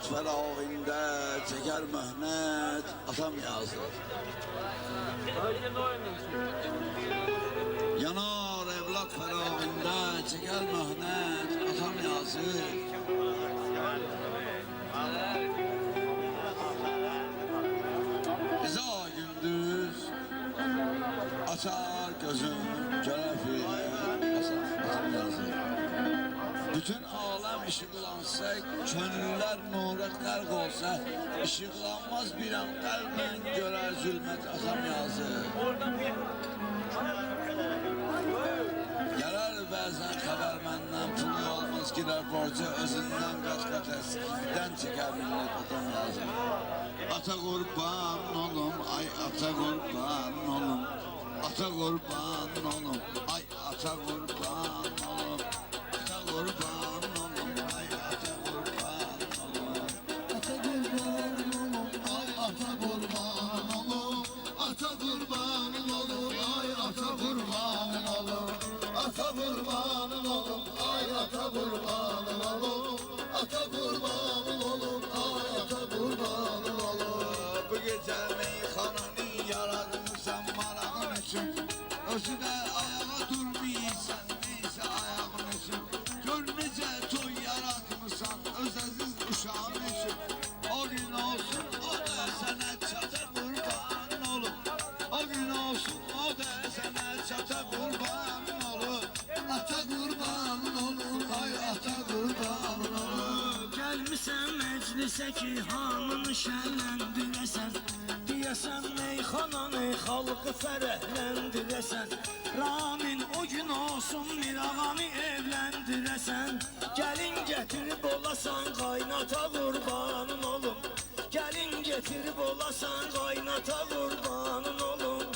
fərağində çəkər möhnət atam yazır. Yanar evlat fərağında çəkər möhnət atam yazır. Biza gündüz açar gözüm görer filmi atam yazır. Bütün alem ışıqlansa, könüller nura qərq olsa, ışıqlanmaz bir an qəlbən görər zülmət atam yazır. Gələr bəzən xəbər məndən, pulu olmaz girər borca, özündən qaç-qaç əskidən çəkər millət atam yazır. Ata qurban olum, ay ata qurban olum, ata qurban olum, ay ata qurban olum, ata qurban olum, ay ata qurban olum, ata qurban olum, ay ata qurban olum, ata qurban olum, ay ata qurban olum, ata qurban olum, ay ata qurban olum, ata qurban olum, ay ata qurban olum. Bu gecə meyxananı yaratmışsan marağın üçün, özü də ayağa durmayırsan neysə ayağın üçün. Gör necə toy yaratmışsan öz əziz uşağın üçün. O gün olsun o da sənə çata qurban olur. O gün olsun o da sənə çata qurban olur. Ata qurban olur, ay ata qurban olur. Gəlmisən məclisə ki, hamını şənləndirəsən, deyəsən meyxananı xalqı fərəhləndirəsən. Ramin o gün olsun mirağanı evləndirəsən. Gəlin getirib olasan qaynata qurbanın olum. Gəlin getirib olasan qaynata qurbanın olum.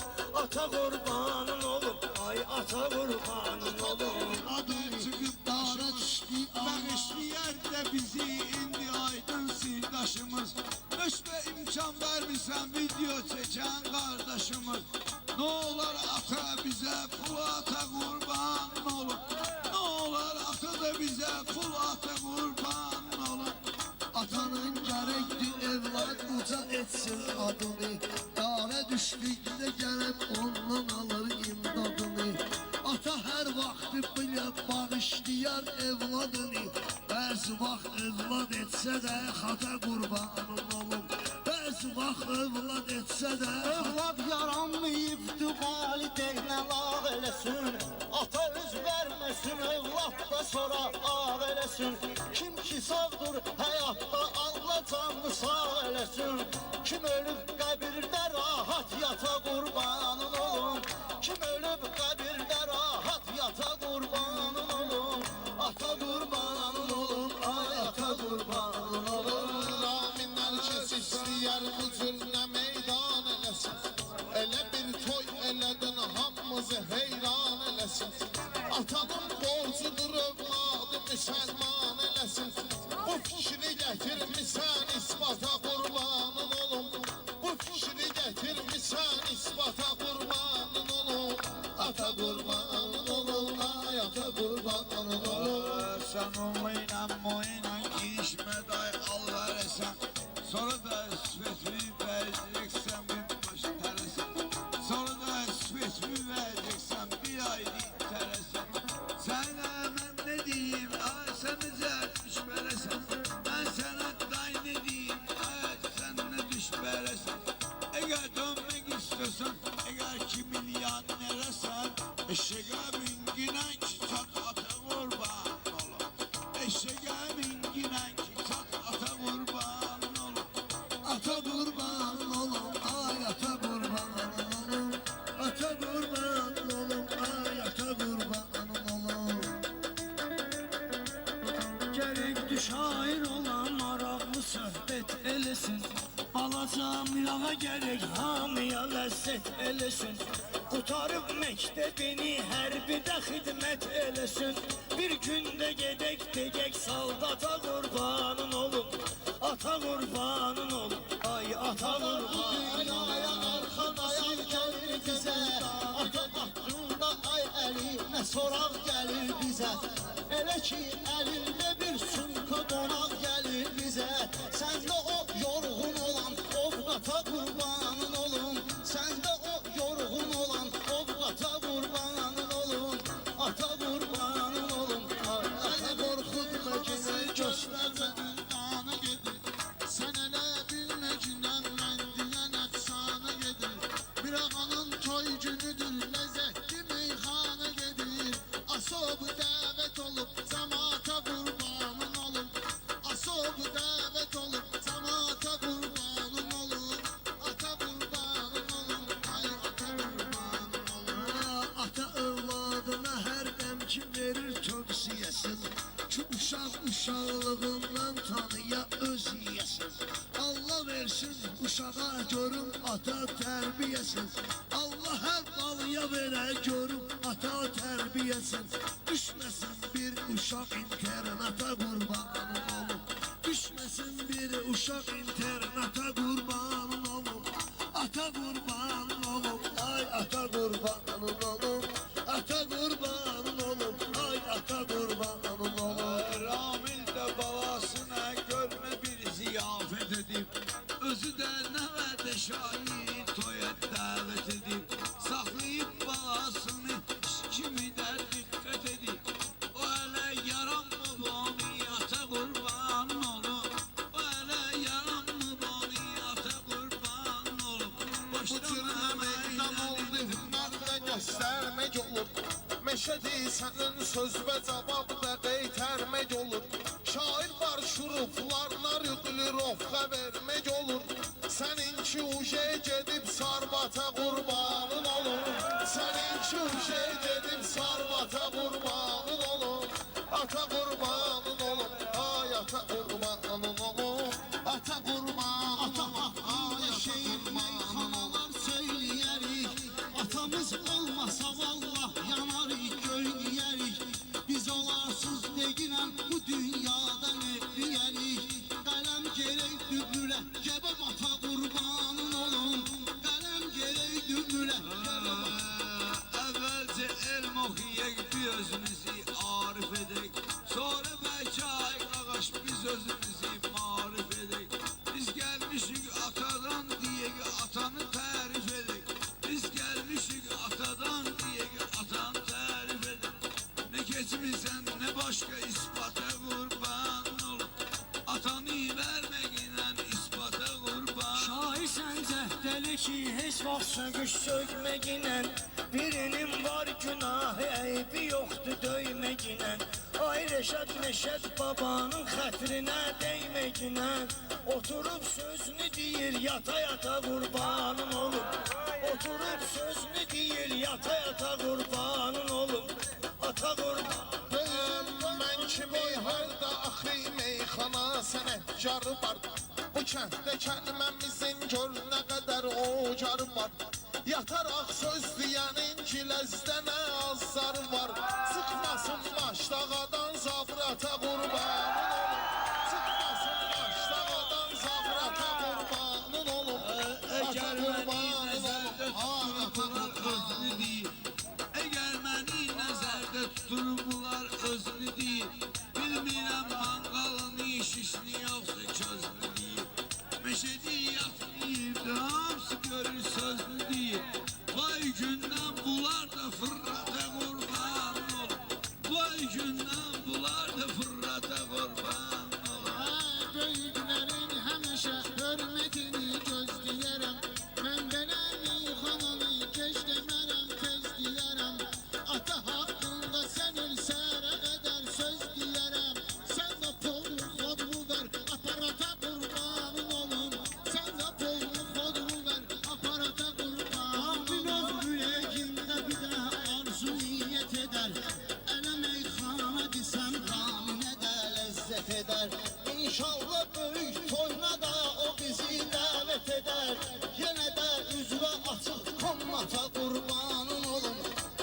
Ata qurbanın olum, ay ata qurbanın olum. Adı çıxıb dara düşdü, bağışlayar da bizi indi aydın sirdaşımız. Nöşbə imkan vermişsən video çəkən qardaşımız. Ne olar ata bizə pul ata qurban olur. Ne olar ata da bizə pul ata qurban olur. Atanın gerekli evlat uca etsin adını. Dara düştükdə gəlib ondan alır imdadını. Ata her vakti bile bağışlayar evladını. Bəzi vaxt evlad etsə də xata qurbanın olum. Bəzi vaxt evlad etsə də Evlad yaranmayıbdı valideynə lağ eləsin. Ata üz verməsin, evlad da sonra ağ eləsin. Kim ki sağdır həyatda Allah canını sağ eləsin. Kim ölüb qəbirdə rahat yata qurbanın olum. Kim ölüb qəbirdə rahat yata qurbanın olum. Ata qurbanın olum, ay ata qurbanın olum. Ramin herkes istəyər bu cürlə meydan eləsin. Elə bir toy elədin hamımızı heyran eləsin. Atanın borcudur övladı müsəlman eləsin. Bu fikri gətirmişsən isbata qurbanın olum. Bu fikri gətirmişsən isbata qurbanın olum. Ata qurbanın olum, ay ata qurbanın olum. Sen onunla moyla girişme day al veresen. Sonra da süsünü vereceksen bir baş teresen. Sonra da süsünü vereceksen bir ay teresen. Sana ben ne diyeyim ay sen bize düşberesen. Ben sana day ne diyeyim ay sen ne düşberesen. Eğer dönmek istiyorsan, eğer ki milyoneresen, eşeğe binginen ki çat ata kurban olur. Eşeğe binginen ki çat ata kurban olur. Ata qurban olum, ay ata qurban olum. Ata qurban olum, ay ata qurban olum. Gerek şair olan maraqlı söhbət eləsin. Balaca mirağa gerek hamıya ləzzət eləsin. Qutarıb məktəbini hərbidə xidmət eləsin. Bir gündə gedək degək saldata qurbanın olum. Ata qurbanın olum, ay ata qurbanın olum. Arxan ayaq gəlir bizə, ata haqqında ay əlinə soraq gəlir bizə. Elə ki əlində bir sumka qonaq gəlir bizə. Sən Asobu davet olup zamata kurbanın olun. Asobu davet olup zamata kurbanın olun. Ata kurbanın olun, ay ata kurbanın olun. Ata evladına her dem ki verir tövsiyesin. Ki uşaq uşaqlığından tanıya öz yiyesin. Allah versin uşağa görüm ata terbiyesiz. Allah her balıya vere görüm ata terbiyesiz. Düşmesin bir uşaq internata kurbanın olun. Düşmesin bir uşaq internata kurbanın olun. Ata kurbanın olun, ay ata kurbanın olun. Ata kurbanın olun, ay ata kurbanın olun. Ramil de balasına görme bir ziyafet edip özü de nevede şahit toya davet edip saklayıp balasını kimi de dikkat edip o hele yaran mı boniyata kurban olur. O hele yaran mı boniyata kurban olur. Bu cürmə meydan oldu, hünərlə göstərmək olur. Meşədi sənin söz və cavabda qeytərmək olur. Şair var şuruflarla yüklür ofqa vermək olur. Səninki uje gedib sarbata qurbanın olur. Səninki uje gedib sarbata qurbanın olur. Ata qurbanın olur, ay ata qurbanın olur. Ata qurbanın olur, ay ata qurbanın olur. Söyleyərik, atamız olmasa vallah yanarıq, göynəyərik. Biz olarsız deyiləm, bu dünyada ne deyərik. Qələm gerək dübülə, gəbə bata qurbanın olun. Qələm gerək dübülə, gəbə bata. Evvelce elm okuyek bir özümüzü arif edek. Sonra belki ay ağaç biz özümüzü marif edek. Biz gelmişik atadan diye atanı tarif edek. Biz gelmişik atadan diye atanı tarif edek. Ne geçmişsen ne başka ispata kurban ol. Atanı vermeyle ispata kurban. Şair səncə dəli ki, heç vaxt söküş sökməginə. Birinin var günahı, eybi yoxdur döyməginə. Ay Reşad Meşəd babanın xətrinə deyməginə. Oturub sözünü deyir, yata yata qurbanın olub. Oturub sözünü deyir, yata yata qurbanın olub. Ata qurban. Mən kimi harda axı meyxana sənətkarı var. Bu kənddə kəlməmizin gör nə qədər ocarı var. Yataraq söz deyənin kiləzdə nə azarı var. Sıxmasın başdağadan zavrata qurbanın olun. Sıxmasın başdağadan zavrata qurbanın olun. Ata qurbanın olun, ata qurbanın olun. Eğer beni nezerde tuturlar özünü değil. Bilmirəm mangalını şişni yoksa çözünü değil. Meşedi yatmayıp hamısı görür sözünü değil. Vay gündən bunlar da fırrata kurban ol. Vay gündən bunlar da fırrata kurban ol. Böyüklərin həmişə hörmətini gözləyərəm. Mən belə meyxananı gec demərəm, tez deyərəm. Ata haqqında sənin sərə qədər söz deyərəm. Sən də polun xodmu ver, aparata qurbanın olun. Sən də polun xodmu ver, aparata qurbanın olun. Öz ürəyində bir də arzu niyyət edər. Ələ meyxana desəm qaminə də ləzzət edər. İnşallah böyük toyuna da o bizi dəvət edər. Yenə də üzvə açıq kommata qurbanın olun.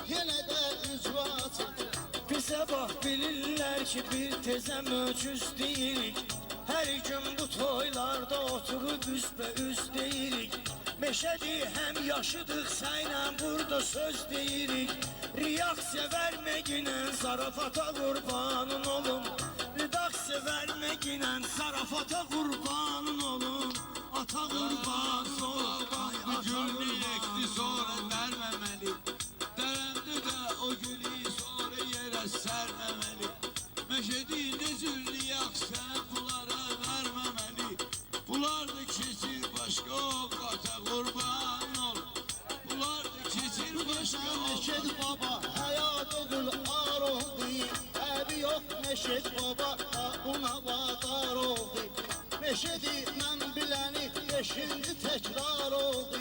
Yenə də üzvə açıq. Bizə bax bilirlər ki, bir tezə möcüz deyirik. Hər gün bu toylarda oturub üzbəüz deyirik. Meşədi həm yaşıdıq sənlə burada söz deyirik. Reaksiya verməginə zarafata qurbanın olun. Redaksiya verməginə zarafata qurbanın olun. Ata qurbanın olun. Bu gülü ekti sonra vermemeli. Derende de o gülü sonra yere sermemeli. Meşedi ne zülli yaksa bunlara vermemeli. Bunlar da keçir başka o kata kurban ol. Bunlar da keçir başka o Meşed baba həyat ödül aro Xurşid baba buna vadar oldu. Meşedi mən biləni 5-ci təkrar oldu.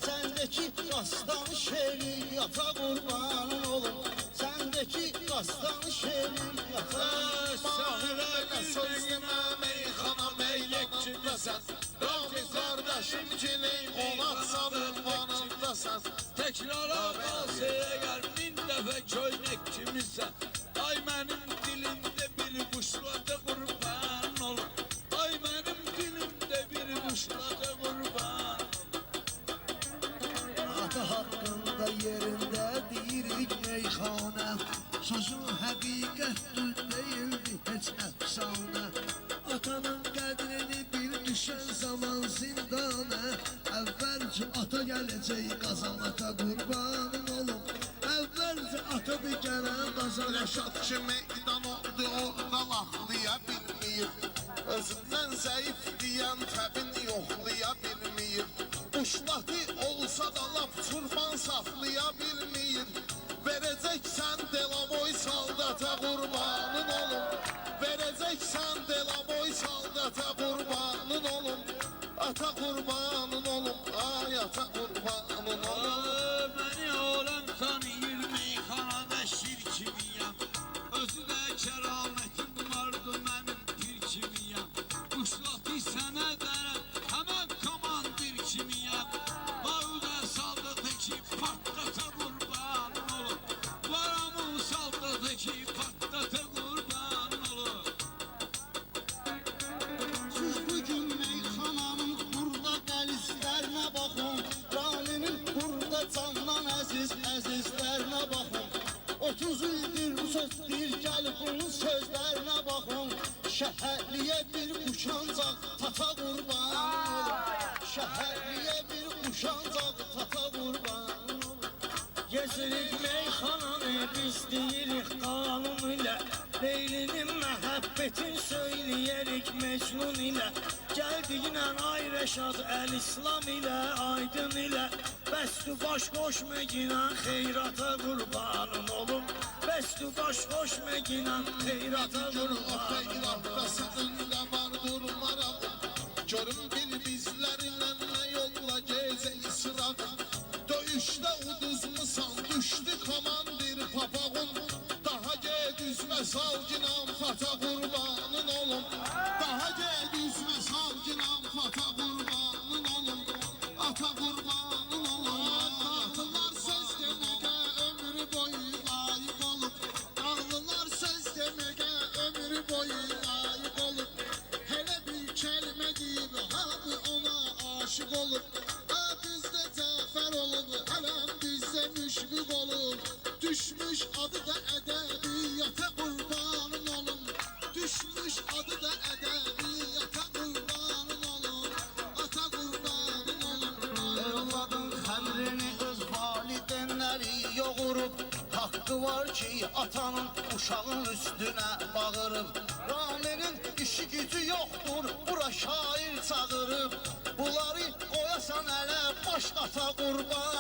Səndəki dastan şeiri yata qurbanın olum. Səndəki dastan şeiri yata Mahirə sözümə meyxana meylek kimləsən Ramiz qardaşım kimi qonaq savunmanındasan Tekrara basaya gel bin defa köynek kimisən Ay benim dilimde bir kuşlada kurban olur Ay benim dilimde bir kuşlada kurban Ata hakkında yerinde deyirik meyxana Sözü həqiqətdir deyildi heç əfsanə Atanın qədrini bir düşən zaman zindana Əvvəlcə ata gələcək qazan ata qurbanın olum Əvvəlcə atadır gələn qazan Rəşad ki meydan oldu orada laxlaya bilməyib Özündən zəif deyən təbin yoxlaya bilməyib Uşlatı olsa da lap turban saxlaya bilməyib Verəcəksən Delaboy saldata qurbanın olum Verəcəksən Delaboy saldata qurbanın olum Ata qurbanın olum, ay ata qurbanın olum Beni oğlan tanıyır meyhanada şir kimiyəm Özü de kerametim vardı benim pir kimiyəm Kuşlatı sənə dərəm hemen komandir kimiyəm Bağda saldataki patlata qurbanın olum Varamı saldataki patlata qurbanın olum Siz bugün meyxananın burada qəlizlərinə baxın Ralinin burada candan əzizlərinə baxın 30 ildir bu söz deyir gəlib bunun sözlərinə baxın Şəhərliyə bir quşancaq tata qurban olun Şəhərliyə bir quşancaq tata qurban olun Gezirik meyxananı biz deyirik qanun ilə Leylinin məhəbbətin söyləyərik Mecnun ilə Gəldiyinə ay Rəşad Əl-İslam ilə Aydın ilə Bəstü baş qoşməginə xeyrata qurbanın olum Bəstü baş qoşməginə xeyrata qurbanın Xeyratda səninlə var durmaram Görüm bir bizlərlə nə yolla gezək sıraq Döyüşdə uduzmusan düşdü komandir papağın Daha ged üzmə salginam fata qurbanın olum Daha ged üzmə salginam fata qurbanın olum Ata qurbanın olum Atalar söz deməyə ömrü boyu layıq olub Ağlılar söz deməyə ömrü boyu layıq olub Hələ bir kəlmə deyib hamı ona aşıq olub Bizdə Cəfər olub, hələm bizdə müşfiq olub Düşmüş adı da ədəbiyyata qurbanın olum Düşmüş adı da ədəbiyyata qurbanın olum Ata qurbanın olum Evladın xəmrini öz valideynləri yoğurub Haqqı var ki atanın uşağın üstünə bağırıb Raminin işi gücü yoxdur bura şair çağırıb Bunları qoyasan ələ baş qata qurban